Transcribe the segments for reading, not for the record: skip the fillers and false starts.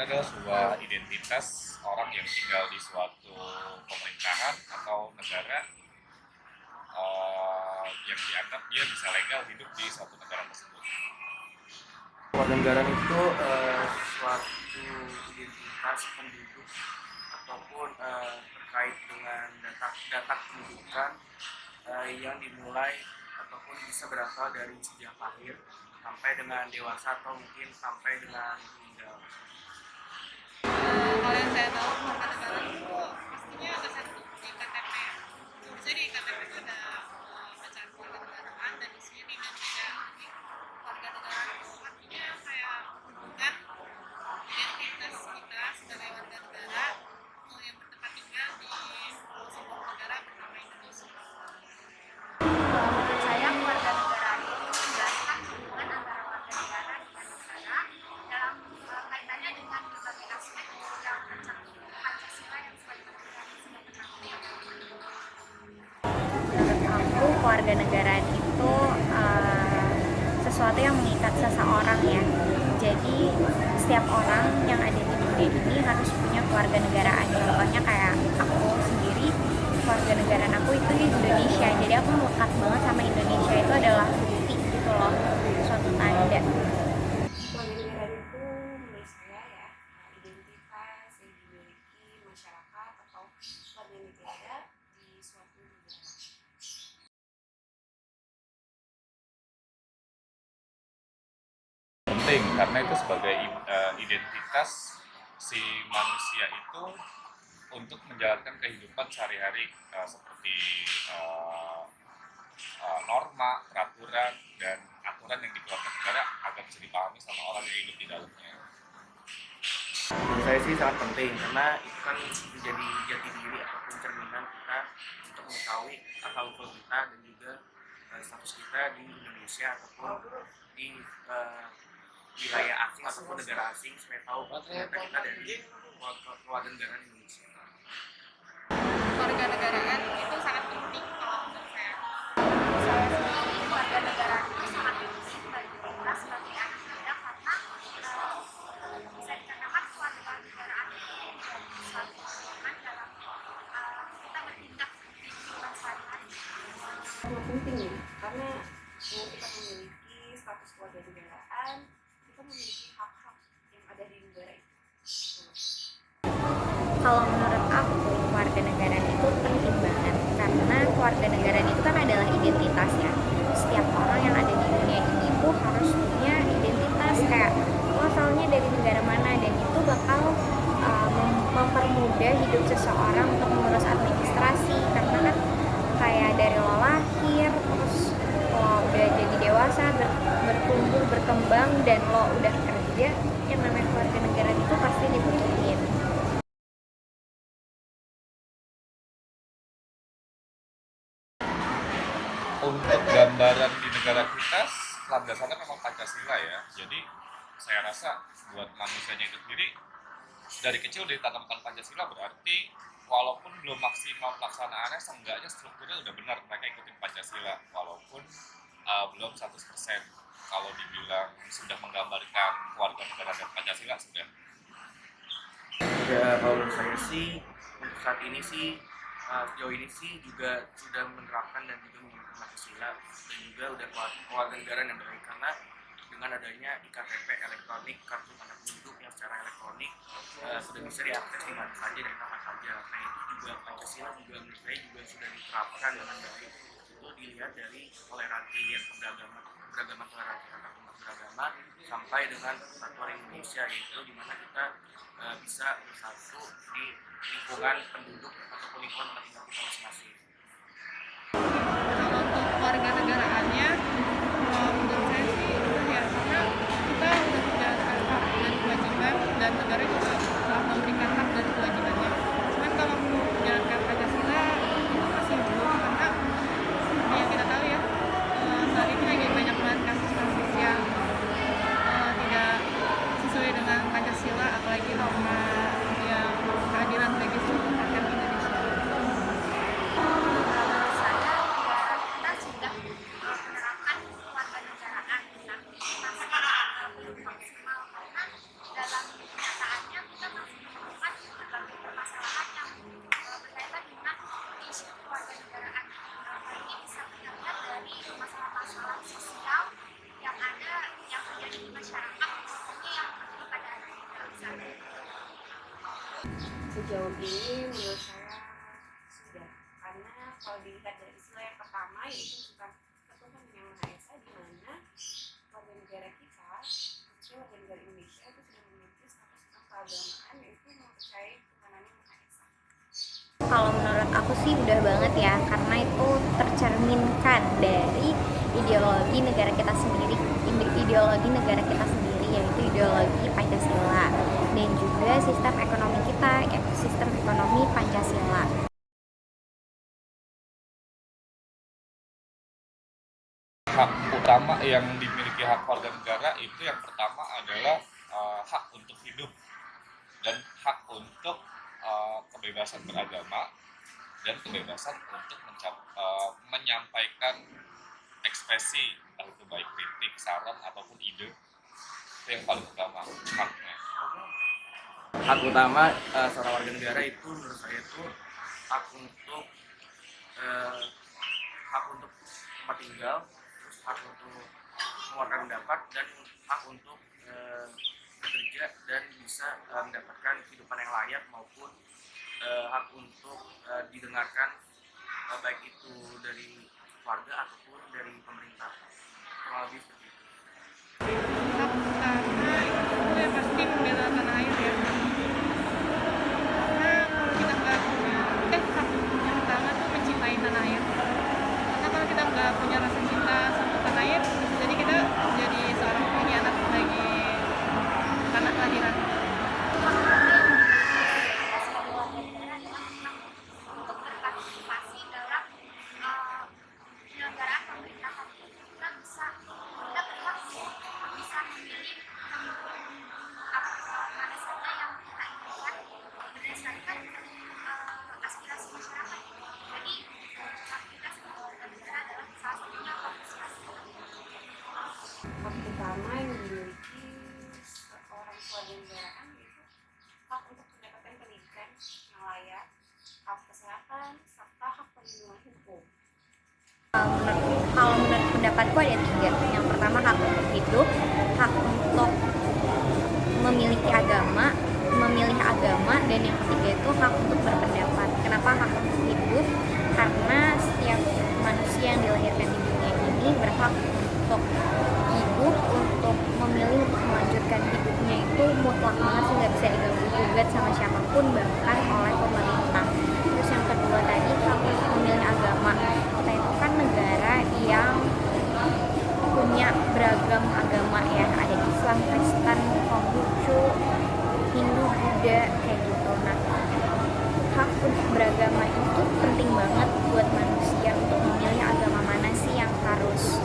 adalah sebuah identitas orang yang tinggal di suatu pemerintahan atau negara yang dianggap dia bisa legal hidup di suatu negara tersebut. Kewarganegaraan itu suatu identitas penduduk ataupun terkait dengan data pendudukan yang dimulai ataupun bisa berasal dari sejak lahir sampai dengan dewasa atau mungkin sampai dengan meninggal. Kalau yang saya tahu kewarganegaraan itu pastinya ada satu di KTP. Bisa di KTP itu ada bacaan kewarganegaraan dan di sini digantikan di kewarganegaraan itu artinya kayak menunjukkan identitas kita sebagai warga negara yang bertempat tinggal di sebuah negara bernama Indonesia. Menurut saya kewarganegaraan itu menjelaskan hubungan antara warga negara dengan negara dalam kaitannya dengan berbagai aspek yang tercantum Pancasila yang sebagaimana sudah pernah. Menurut aku kewarganegaraan itu sesuatu yang mengikat seseorang ya. Jadi setiap orang yang ada di dunia ini harus punya kewarganegaraan. Contohnya kayak aku sendiri, kewarganegaraan aku itu di Indonesia. Jadi aku melekat banget sama Indonesia, itu adalah bukti gitu loh, suatu tanda. Kewarganegaraan itu menurut saya ya identitas yang dimiliki masyarakat atau warga negara di suatu negara. Penting karena itu sebagai identitas si manusia itu untuk menjalankan kehidupan sehari-hari seperti norma, peraturan, dan aturan yang dikeluarkan negara agar bisa dipahami sama orang yang hidup di dalamnya. Menurut saya sih sangat penting karena itu kan menjadi jati diri ataupun cerminan kita untuk mengetahui asal-usul kita dan juga status kita di Indonesia ataupun di wilayah asing ataupun negara asing supaya tahu ternyata kita dari kewarganegaraan Indonesia. Kewarganegaraan itu sangat penting kalau menurut saya. Saya sendiri kewarganegaraan itu sangat penting bagi kita sebagai anak muda karena bisa dikatakan kewarganegaraan itu menjadi suatu dorongan dalam kita bertindak di kehidupan sehari-hari. Sangat penting ya karena dengan kita memiliki status kewarganegaraan, kita memiliki hak-hak yang ada di negara itu. Kalau menurut aku kewarganegaraan itu penting banget karena kewarganegaraan itu kan adalah identitas ya. Setiap orang yang ada di dunia ini tuh harus punya identitas kayak lo asalnya dari negara mana, dan itu bakal mempermudah hidup seseorang untuk mengurus administrasi karena kan kayak dari lo lahir terus lo udah jadi dewasa, bertumbuh, berkembang, dan lo udah kerja, yang namanya kewarganegaraan itu pasti dibutuhin. Untuk gambaran di negara kita, landasannya memang Pancasila ya. Jadi saya rasa buat manusianya itu sendiri dari kecil ditanamkan Pancasila berarti walaupun belum maksimal pelaksanaannya, seenggaknya strukturnya udah benar, mereka ikutin Pancasila walaupun belum 100%. Kalau dibilang sudah menggambarkan keluarga negara dan Pancasila sudah. Ya kalau menurut saya sih untuk saat ini sih sejauh ini sih juga sudah menerapkan dan juga menggunakan Pancasila dan juga udah kewarganegaraan yang baik karena dengan adanya IKTP elektronik, kartu tanda penduduk yang secara elektronik sudah bisa diakses di mana saja dan kapan saja. Nah itu juga Pancasila juga menurut saya juga sudah diterapkan dengan baik. Itu dilihat dari toleransi yang keberagaman toleransi antar umat beragama sampai dengan persatuan Indonesia, yaitu di mana kita bisa bersatu di lingkungan penduduk ataupun lingkungan tempat tinggal kita masing-masing. Kalau untuk kewarganegaraannya, menurut saya sih ya karena kita udah menjalankan hak dan kewajiban dan negara juga telah memberikan hak dan kewajibannya. Cuman kalau menjalankan Pancasila itu masih belum karena seperti yang kita tahu ya saat ini lagi banyak banget kasus-kasus yang tidak sesuai dengan Pancasila, apalagi norma yang keadilan bagi seluruh rakyat Indonesia. Menurut saya negara kita sudah Sejauh ini menurut saya sudah, karena kalau dilihat dari sila yang pertama yaitu tentang Ketuhanan Yang Maha Esa, di mana warga negara kita, khususnya warga negara Indonesia itu sudah memiliki status tentang keagamaan yaitu mempercayai Tuhan Yang Maha Esa. Kalau menurut aku sih udah banget ya, karena itu tercerminkan dari ideologi negara kita sendiri, yaitu ideologi Pancasila, dan juga sistem ekonomi kita, yaitu sistem ekonomi Pancasila. Hak utama yang dimiliki hak warga negara itu yang pertama adalah hak untuk hidup dan hak untuk kebebasan beragama dan kebebasan untuk menyampaikan ekspresi, entah itu baik kritik, saran ataupun ide. Itu yang paling utama haknya. Hak utama seorang warga negara itu menurut saya itu hak untuk tempat tinggal, terus hak untuk mengeluarkan pendapat, dan hak untuk bekerja dan bisa mendapatkan kehidupan yang layak, maupun hak untuk didengarkan, baik itu dari keluarga ataupun dari pemerintah. Kurang lebih seperti itu. Hak pertama itu ya pasti membela tanah air ya. Karena kalau kita nggak punya, hak yang pertama tuh mencintai tanah air. Karena kalau kita nggak punya rasa cinta sama tanah air, jadi kita jadi seorang pengkhianat bagi tanah kelahiran. Sebagai warga negara adalah hak untuk berpartisipasi dalam penyelenggaraan pemerintahan. Kita berhak bisa memilih mana saja yang kita inginkan berdasarkan aspirasi masyarakat. Jadi hak kita sebagai warga negara adalah salah satunya partisipasi. Hak utama yang dimiliki seorang warga negaraan yaitu hak untuk mendapatkan pendidikan yang layak, hak kesehatan, serta hak perlindungan hukum. Kalau menurut pendapatku ada 3. Yang pertama hak untuk hidup, hak untuk memilih agama, dan yang ketiga itu hak untuk berpendapat. Kenapa hak untuk hidup? Karena setiap manusia yang dilahirkan di dunia ini berhak untuk hidup, untuk memilih untuk melanjutkan hidupnya itu mutlak banget sih, nggak bisa diganggu-gugat sama siapapun, bahkan oleh pemerintah. Terus yang kedua tadi hak untuk memilih agama. Kita itu kan negara yang punya beragam agama ya, ada Islam, Kristen, Konghucu, Hindu, Buddha, kayak gitu. Nah, hak untuk beragama itu penting banget buat manusia untuk memilih agama mana sih yang harus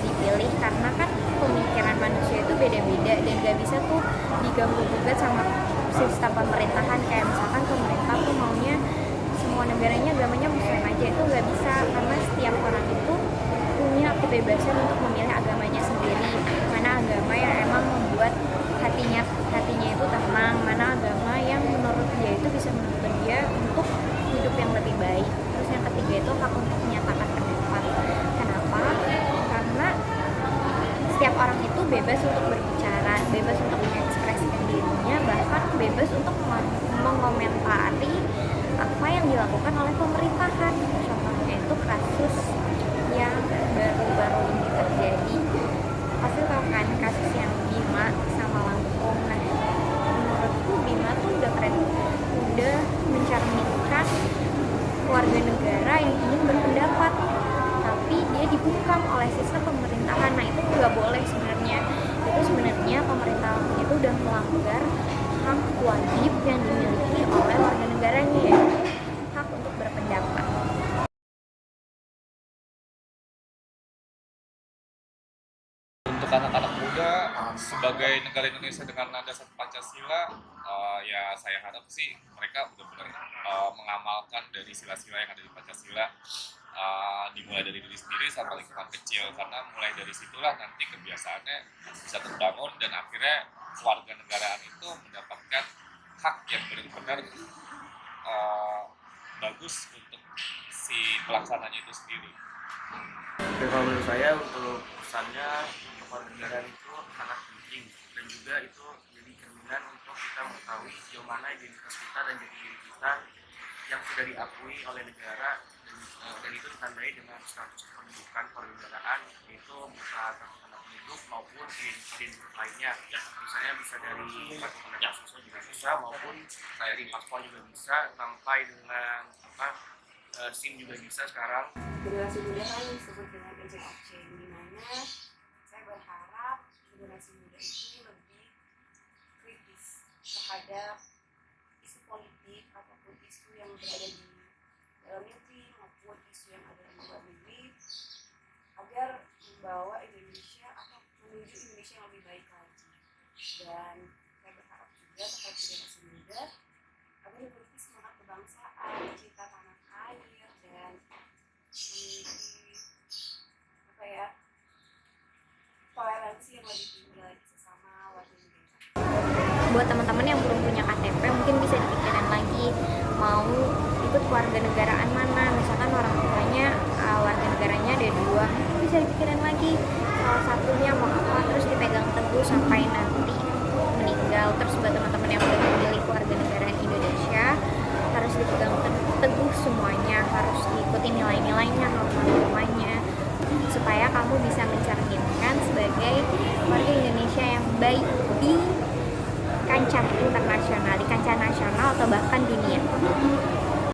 dipilih, karena kan pemikiran manusia itu beda-beda dan gak bisa tuh diganggu-gugat sama sistem pemerintahan. Kayak misalkan pemerintah tuh maunya semua negaranya agamanya muslim aja, itu gak bisa, karena setiap orang itu punya kebebasan untuk memilih agamanya sendiri, mana agama yang emang membuat hatinya itu tenang, mana agama yang menurut dia itu bisa menuntun dia untuk hidup yang lebih baik. Terus yang ketiga itu hak untuk menyatakan pendapat. Kenapa? Karena setiap orang itu bebas untuk berbicara, bebas untuk mengekspresikan dirinya, bahkan bebas untuk mengomentari apa yang dilakukan oleh pemerintahan. Contohnya itu kasus yang baru-baru ini terjadi, pasti tahu kan kasus yang Bima sama Lampung. Nah, menurutku Bima tuh udah keren, udah mencerminkan warga negara yang ingin berpendapat, tapi dia dibungkam oleh sistem pemerintahan. Nah, itu nggak boleh sebenarnya. Itu sebenarnya pemerintahan itu udah melanggar hak wajib yang dimiliki oleh warga negaranya, yaitu hak untuk berpendapat. Untuk anak-anak muda sebagai negara Indonesia dengan landasan Pancasila, ya saya harap sih mereka benar-benar mengamalkan dari sila-sila yang ada di Pancasila, dimulai dari diri sendiri sama lingkungan kecil, karena mulai dari situlah nanti kebiasaannya bisa terbangun dan akhirnya warga negaraan itu mendapatkan hak yang benar-benar bagus untuk si pelaksananya itu sendiri. Oke, kalau menurut saya untuk pesannya warga negara itu sangat penting, dan juga itu jadi cerminan untuk kita kita mengetahui sejauh mana identitas kita dan jati diri kita yang sudah diakui oleh negara, dan itu ditandai dengan status kependudukan kewarganegaraan, yaitu berupa kartu tanda penduduk maupun identitas lainnya. Misalnya bisa dari kartu tanda mahasiswa juga bisa, maupun dari paspor juga bisa, sampai dengan SIM juga bisa sekarang. Generasi muda kan disebut dengan agent of change, di mana saya berharap generasi muda ini lebih kritis terhadap isu politik ataupun isu yang berada di dalam negeri maupun isu yang ada di luar negeri, agar membawa Indonesia atau menuju Indonesia yang lebih baik lagi. Dan saya berharap juga terhadap generasi muda agar memiliki semangat kebangsaan, cinta tanah air, dan memiliki toleransi yang lebih tinggi lagi sesama warga negara. Buat teman-teman yang belum punya KTP mungkin bisa dipikirin lagi mau ikut kewarganegaraan mana, misalkan orang tuanya warga negaranya ada 2, bisa dipikirin lagi salah satunya mau apa, terus dipegang teguh sampai nanti meninggal. Terus buat teman-teman yang udah memilih kewarganegaraan Indonesia harus dipegang teguh semuanya, harus diikuti nilai-nilainya, norma-normanya, supaya kamu bisa mencerminkan sebagai warga Indonesia yang baik di kancah internasional, di kancah nasional atau bahkan dunia.